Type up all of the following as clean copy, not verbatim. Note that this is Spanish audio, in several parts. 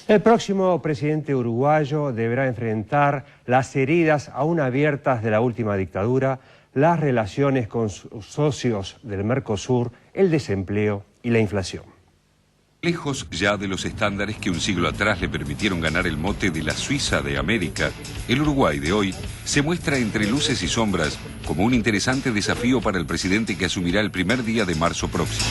El próximo presidente uruguayo deberá enfrentar las heridas aún abiertas de la última dictadura, las relaciones con sus socios del Mercosur, el desempleo y la inflación. Lejos ya de los estándares que un siglo atrás le permitieron ganar el mote de la Suiza de América, el Uruguay de hoy se muestra entre luces y sombras como un interesante desafío para el presidente que asumirá el primer día de marzo próximo.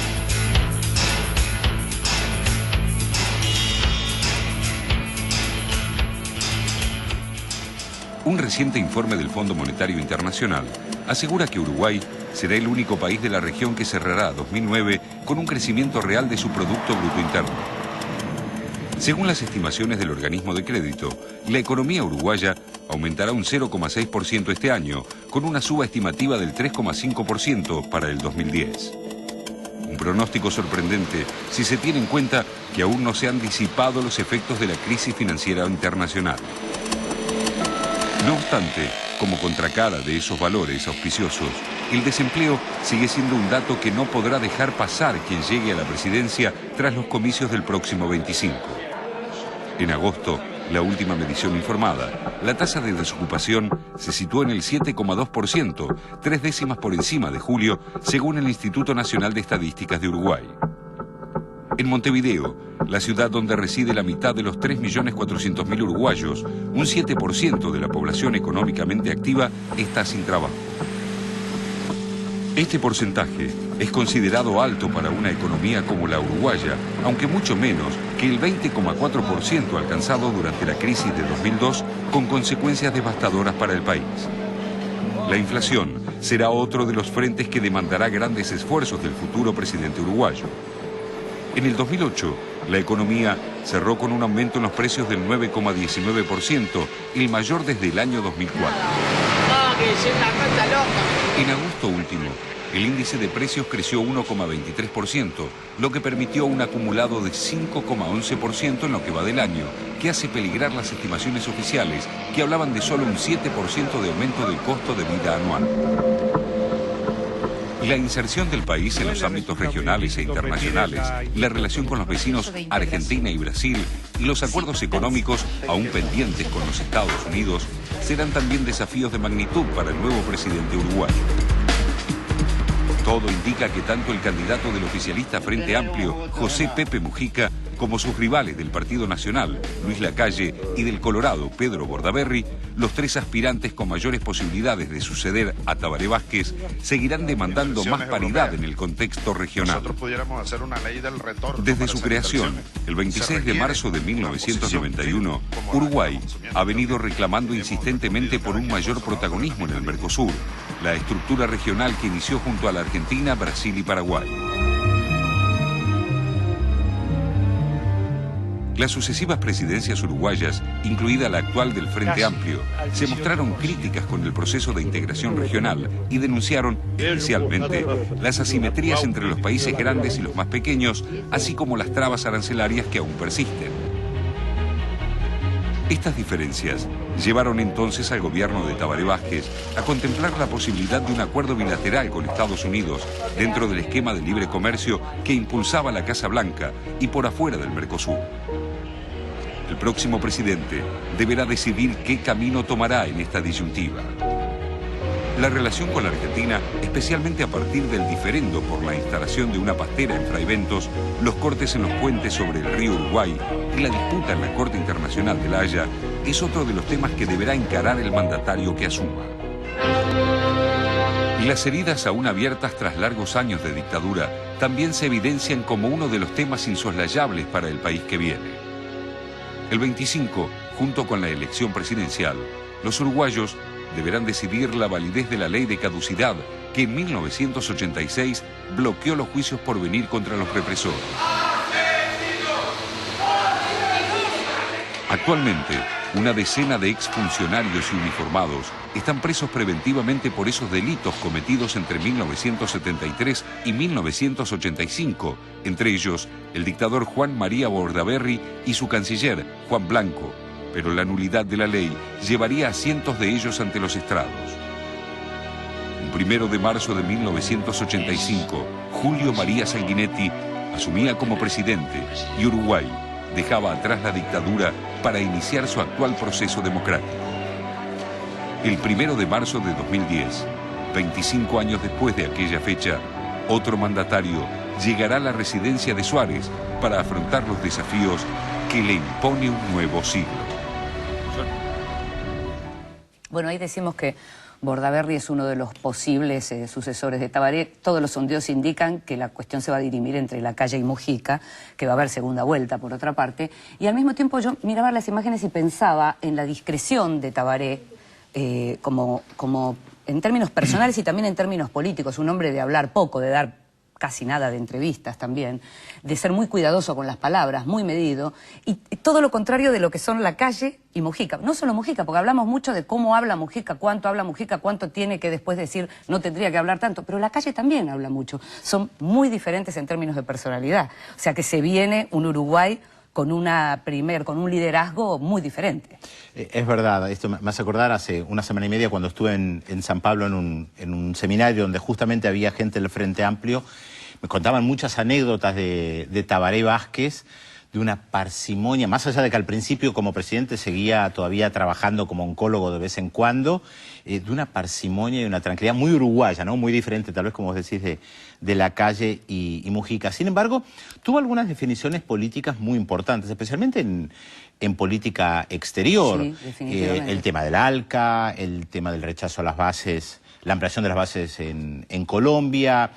Un reciente informe del Fondo Monetario Internacional asegura que Uruguay será el único país de la región que cerrará 2009 con un crecimiento real de su Producto Bruto Interno. Según las estimaciones del organismo de crédito, la economía uruguaya aumentará un 0,6% este año, con una suba estimativa del 3,5% para el 2010. Un pronóstico sorprendente si se tiene en cuenta que aún no se han disipado los efectos de la crisis financiera internacional. No obstante, como contracara de esos valores auspiciosos, el desempleo sigue siendo un dato que no podrá dejar pasar quien llegue a la presidencia tras los comicios del próximo 25. En agosto, la última medición informada, la tasa de desocupación se situó en el 7,2%, 3 décimas por encima de julio, según el Instituto Nacional de Estadísticas de Uruguay. En Montevideo, la ciudad donde reside la mitad de los 3.400.000 uruguayos, un 7% de la población económicamente activa está sin trabajo. Este porcentaje es considerado alto para una economía como la uruguaya, aunque mucho menos que el 20,4% alcanzado durante la crisis de 2002, con consecuencias devastadoras para el país. La inflación será otro de los frentes que demandará grandes esfuerzos del futuro presidente uruguayo. En el 2008, la economía cerró con un aumento en los precios del 9,19%, el mayor desde el año 2004. En agosto último, el índice de precios creció 1,23%, lo que permitió un acumulado de 5,11% en lo que va del año, que hace peligrar las estimaciones oficiales, que hablaban de solo un 7% de aumento del costo de vida anual. La inserción del país en los ámbitos regionales e internacionales, la relación con los vecinos Argentina y Brasil y los acuerdos económicos aún pendientes con los Estados Unidos serán también desafíos de magnitud para el nuevo presidente uruguayo. Todo indica que tanto el candidato del oficialista Frente Amplio, José Pepe Mujica, como sus rivales del Partido Nacional, Luis Lacalle, y del Colorado, Pedro Bordaberry, los tres aspirantes con mayores posibilidades de suceder a Tabaré Vázquez, seguirán demandando más paridad en el contexto regional. Desde su creación, el 26 de marzo de 1991, Uruguay ha venido reclamando insistentemente por un mayor protagonismo en el Mercosur, la estructura regional que inició junto a la Argentina, Brasil y Paraguay. Las sucesivas presidencias uruguayas, incluida la actual del Frente Amplio, se mostraron críticas con el proceso de integración regional y denunciaron, especialmente, las asimetrías entre los países grandes y los más pequeños, así como las trabas arancelarias que aún persisten. Estas diferencias llevaron entonces al gobierno de Tabaré Vázquez a contemplar la posibilidad de un acuerdo bilateral con Estados Unidos dentro del esquema de libre comercio que impulsaba la Casa Blanca y por afuera del Mercosur. El próximo presidente deberá decidir qué camino tomará en esta disyuntiva. La relación con la Argentina, especialmente a partir del diferendo por la instalación de una pastera en Fray Bentos, los cortes en los puentes sobre el río Uruguay y la disputa en la Corte Internacional de La Haya, es otro de los temas que deberá encarar el mandatario que asuma. Las heridas aún abiertas tras largos años de dictadura también se evidencian como uno de los temas insoslayables para el país que viene. El 25, junto con la elección presidencial, los uruguayos deberán decidir la validez de la ley de caducidad que en 1986 bloqueó los juicios por venir contra los represores. Actualmente, una decena de exfuncionarios y uniformados están presos preventivamente por esos delitos cometidos entre 1973 y 1985, entre ellos el dictador Juan María Bordaberry y su canciller, Juan Blanco, pero la nulidad de la ley llevaría a cientos de ellos ante los estrados. Un 1 de marzo de 1985, Julio María Sanguinetti asumía como presidente y Uruguay dejaba atrás la dictadura para iniciar su actual proceso democrático. El 1 de marzo de 2010, 25 años después de aquella fecha, otro mandatario llegará a la residencia de Suárez para afrontar los desafíos que le impone un nuevo siglo. Bueno, ahí decimos que Bordaberry es uno de los posibles sucesores de Tabaré. Todos los sondeos indican que la cuestión se va a dirimir entre Lacalle y Mujica, que va a haber segunda vuelta por otra parte. Y al mismo tiempo yo miraba las imágenes y pensaba en la discreción de Tabaré, como en términos personales y también en términos políticos. Un hombre de hablar poco, de dar casi nada de entrevistas también, de ser muy cuidadoso con las palabras, muy medido, y todo lo contrario de lo que son Lacalle y Mujica. No solo Mujica, porque hablamos mucho de cómo habla Mujica, cuánto tiene que después decir, no tendría que hablar tanto, pero Lacalle también habla mucho. Son muy diferentes en términos de personalidad. O sea que se viene un Uruguay con un liderazgo muy diferente. Es verdad, esto me hace acordar hace una semana y media cuando estuve en San Pablo en un seminario donde justamente había gente del Frente Amplio. Me contaban muchas anécdotas de Tabaré Vázquez, de una parsimonia, más allá de que al principio como presidente seguía todavía trabajando como oncólogo de vez en cuando, de una parsimonia y una tranquilidad muy uruguaya, ¿no? Muy diferente tal vez como vos decís de Lacalle y Mujica. Sin embargo, tuvo algunas definiciones políticas muy importantes, especialmente en política exterior. Sí, definitivamente. El tema del ALCA, el tema del rechazo a las bases, la ampliación de las bases en Colombia.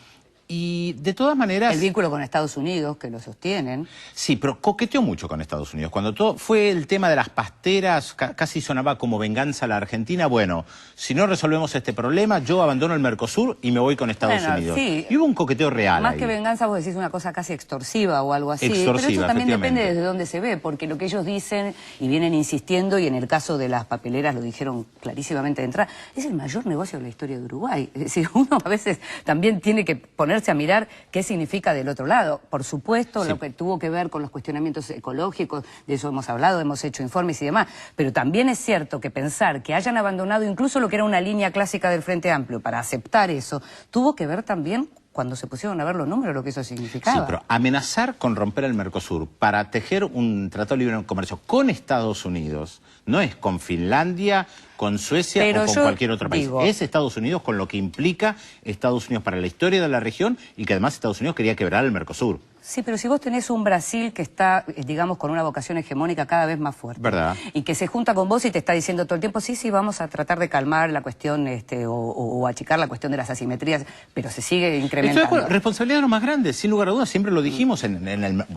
Y de todas maneras... El vínculo con Estados Unidos, que lo sostienen. Sí, pero coqueteó mucho con Estados Unidos. Cuando todo fue el tema de las pasteras, casi sonaba como venganza a la Argentina. Bueno, si no resolvemos este problema, yo abandono el Mercosur y me voy con Estados Unidos. Sí. Y hubo un coqueteo real Más ahí. que venganza, vos decís una cosa casi extorsiva o algo así. Extorsiva, pero eso también depende efectivamente. desde dónde se ve, porque lo que ellos dicen y vienen insistiendo, y en el caso de las papeleras lo dijeron clarísimamente de entrada, es el mayor negocio de la historia de Uruguay. Es decir, uno a veces también tiene que ponerse a mirar qué significa del otro lado. Por supuesto, sí, lo que tuvo que ver con los cuestionamientos ecológicos, de eso hemos hablado, hemos hecho informes y demás, pero también es cierto que pensar que hayan abandonado incluso lo que era una línea clásica del Frente Amplio para aceptar eso, tuvo que ver también cuando se pusieron a ver los números, lo que eso significaba. Sí, pero amenazar con romper el Mercosur para tejer un tratado de libre comercio con Estados Unidos no es con Finlandia, con Suecia pero o con cualquier otro país. Digo, es Estados Unidos, con lo que implica Estados Unidos para la historia de la región y que además Estados Unidos quería quebrar el Mercosur. Sí, pero si vos tenés un Brasil que está, digamos, con una vocación hegemónica cada vez más fuerte. ¿Verdad? Y que se junta con vos y te está diciendo todo el tiempo, sí, vamos a tratar de calmar la cuestión o achicar la cuestión de las asimetrías, pero se sigue incrementando. Estoy de acuerdo. Responsabilidad de los más grandes, sin lugar a dudas, siempre lo dijimos,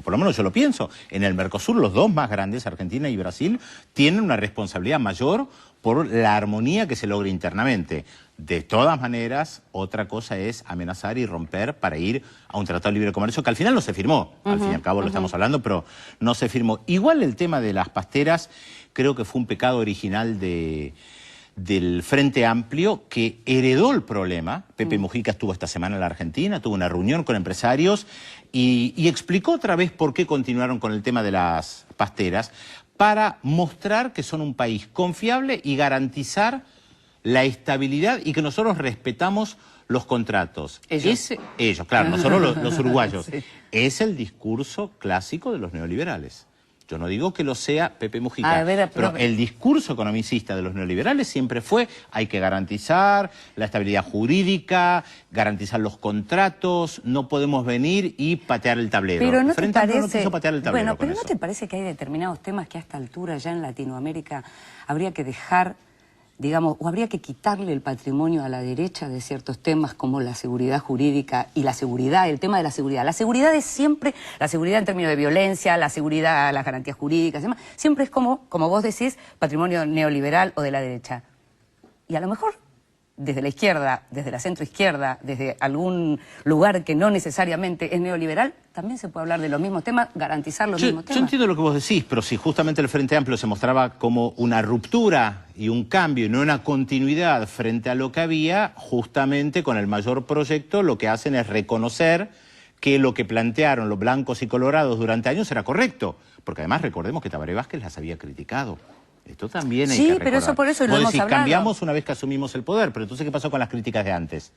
por lo menos yo lo pienso, en el Mercosur los dos más grandes, Argentina y Brasil, tienen una responsabilidad mayor por la armonía que se logra internamente. De todas maneras, otra cosa es amenazar y romper para ir a un tratado de libre comercio que al final no se firmó. Al fin y al cabo lo estamos hablando, pero no se firmó. Igual el tema de las pasteras creo que fue un pecado original del Frente Amplio que heredó el problema. Pepe Mujica estuvo esta semana en la Argentina, tuvo una reunión con empresarios y explicó otra vez por qué continuaron con el tema de las pasteras, para mostrar que son un país confiable y garantizar la estabilidad y que nosotros respetamos los contratos. Ellos, claro, nosotros los uruguayos. Sí. Es el discurso clásico de los neoliberales. Yo no digo que lo sea Pepe Mujica, pero el discurso economicista de los neoliberales siempre fue hay que garantizar la estabilidad jurídica, garantizar los contratos, no podemos venir y patear el tablero. Pero no te parece, no quiso patear el tablero. Bueno, pero ¿no te parece que hay determinados temas que a esta altura ya en Latinoamérica habría que dejar, digamos, o habría que quitarle el patrimonio a la derecha de ciertos temas como la seguridad jurídica y la seguridad, el tema de la seguridad? La seguridad es siempre, la seguridad en términos de violencia, la seguridad, las garantías jurídicas, demás, siempre es como vos decís, patrimonio neoliberal o de la derecha. Y a lo mejor desde la izquierda, desde la centroizquierda, desde algún lugar que no necesariamente es neoliberal, también se puede hablar de los mismos temas, garantizar los mismos temas. Yo entiendo lo que vos decís, pero si justamente el Frente Amplio se mostraba como una ruptura y un cambio y no una continuidad frente a lo que había, justamente con el mayor proyecto lo que hacen es reconocer que lo que plantearon los blancos y colorados durante años era correcto, porque además recordemos que Tabaré Vázquez las había criticado. Esto también hay que recordar. Pero eso por eso lo hemos hablado. Cambiamos una vez que asumimos el poder, pero entonces ¿qué pasó con las críticas de antes?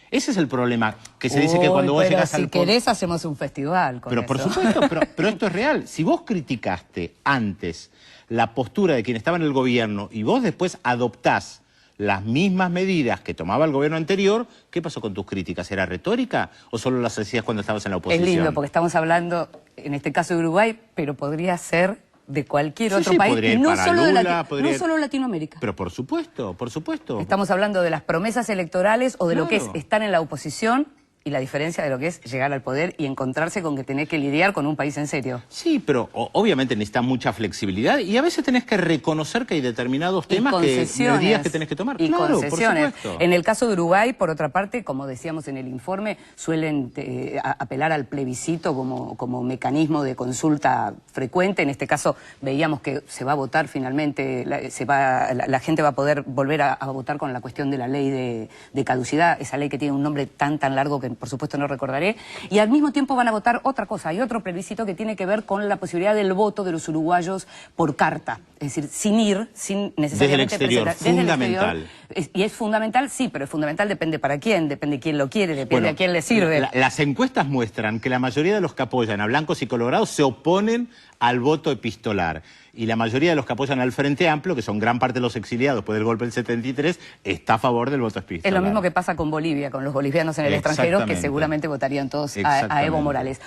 Ese es el problema, que se dice que cuando vos llegas al si querés hacemos un festival con Pero eso. por supuesto, pero esto es real. Si vos criticaste antes la postura de quien estaba en el gobierno y vos después adoptás las mismas medidas que tomaba el gobierno anterior, ¿qué pasó con tus críticas? ¿Era retórica o solo las hacías cuando estabas en la oposición? Es lindo porque estamos hablando, en este caso de Uruguay, pero podría ser de cualquier otro sí, país, podría ir no para solo, Lula, no solo Latinoamérica. Pero por supuesto, por supuesto. Estamos hablando de las promesas electorales o de lo que es Claro. estar en la oposición y la diferencia de lo que es llegar al poder y encontrarse con que tenés que lidiar con un país en serio. Sí, pero obviamente necesita mucha flexibilidad y a veces tenés que reconocer que hay determinados temas, medidas que tenés que tomar. Y claro, concesiones. por supuesto. En el caso de Uruguay, por otra parte, como decíamos en el informe, suelen apelar al plebiscito como mecanismo de consulta frecuente. En este caso veíamos que se va a votar finalmente, la gente va a poder volver a votar con la cuestión de la ley de caducidad, esa ley que tiene un nombre tan largo que por supuesto no recordaré, y al mismo tiempo van a votar otra cosa. Hay otro plebiscito que tiene que ver con la posibilidad del voto de los uruguayos por carta, es decir, sin ir, sin necesariamente desde el exterior, fundamental. Desde el exterior. Y es fundamental, sí, pero es fundamental depende para quién, depende quién lo quiere, depende a quién le sirve. Las encuestas muestran que la mayoría de los que apoyan a blancos y colorados se oponen al voto epistolar. Y la mayoría de los que apoyan al Frente Amplio, que son gran parte de los exiliados después del golpe del 73, está a favor del voto epistolar. Es lo mismo que pasa con Bolivia, con los bolivianos en el extranjero, que seguramente votarían todos a Evo Morales.